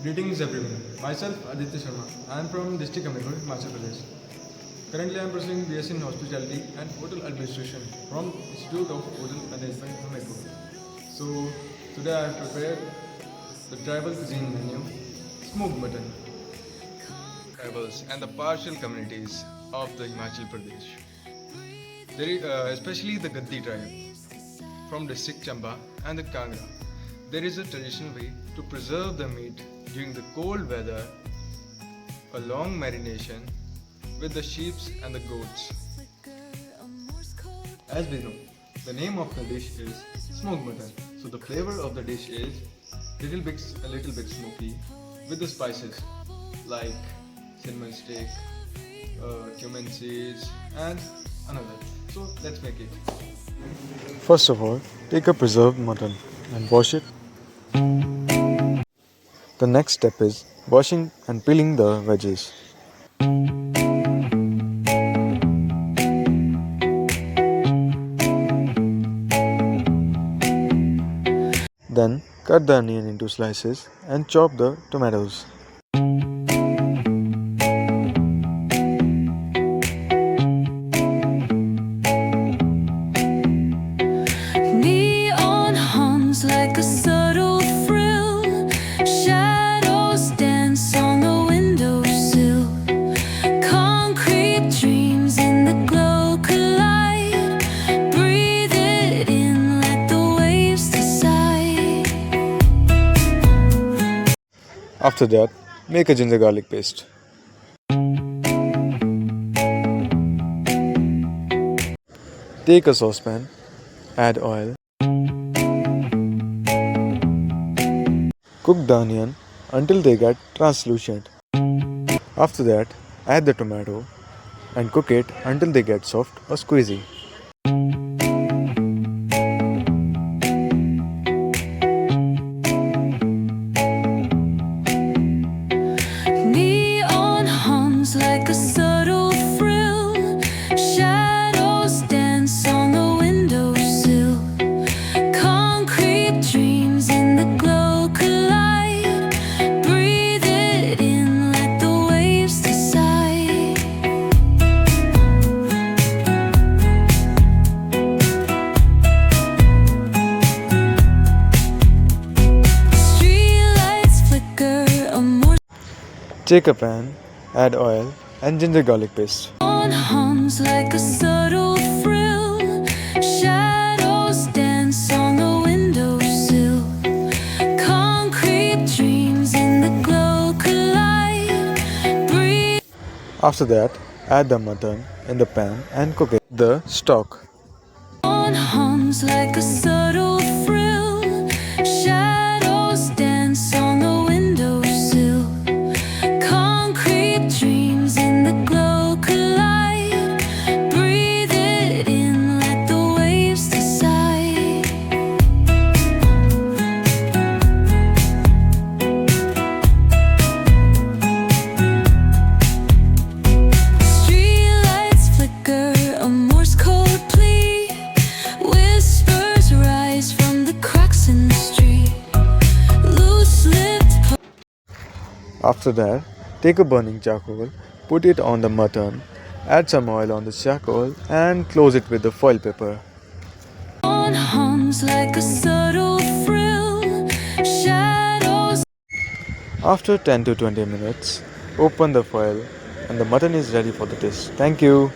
Greetings everyone. Myself Aditya Sharma. I am from district Hamirpur, Himachal Pradesh. Currently I am pursuing BSc in Hospitality and Hotel Administration from Institute of Hotel Management, Hamirpur. So today I have prepared the tribal cuisine menu, Smoked Mutton. Tribals and the partial communities of the Himachal Pradesh. Especially the Gaddi tribe from district Chamba and the Kangra. There is a traditional way to preserve the meat during the cold weather, a long marination with the sheep and the goats. As we know, the name of the dish is smoked mutton. So the flavor of the dish is a little bit smoky with the spices like cinnamon stick, cumin seeds and another. So let's make it. First of all, take a preserved mutton and wash it. The next step is washing and peeling the veggies. Then cut the onion into slices and chop the tomatoes. Neon hums like a subtle thrill. Shadows dance on the windowsill. Concrete dreams in the glow collide. Breathe it in, let the waves decide. After that, make a ginger garlic paste. Take a saucepan, add oil. Cook the onion until they get translucent. After that, add the tomato and cook it until they get soft or squeezy. Neon hums like a subtle thrill. Shadows dance on the windowsill. Concrete dreams in the glow collide. Breathe it in, let the waves decide. Streetlights flicker, a more Take a pan, add oil and ginger garlic paste. on hums like a subtle thrill. Shadows dance on the windowsill. Concrete dreams in the glow collide. Breathe After that, add the mutton in the pan and cook it. The stock. on hums like a subtle thrill. Shadows dance on the windowsill. Concrete dreams in the glow collide. Breathe it in, let the waves decide. Streetlights flicker, a Morse code plea. Whispers rise from the cracks in the street. Loose-lipped After that, take a burning charcoal, put it on the mutton, add some oil on the charcoal and close it with the foil paper. on hums like a subtle thrill. Shadows After 10 to 20 minutes, open the foil and the mutton is ready for the dish. Thank you.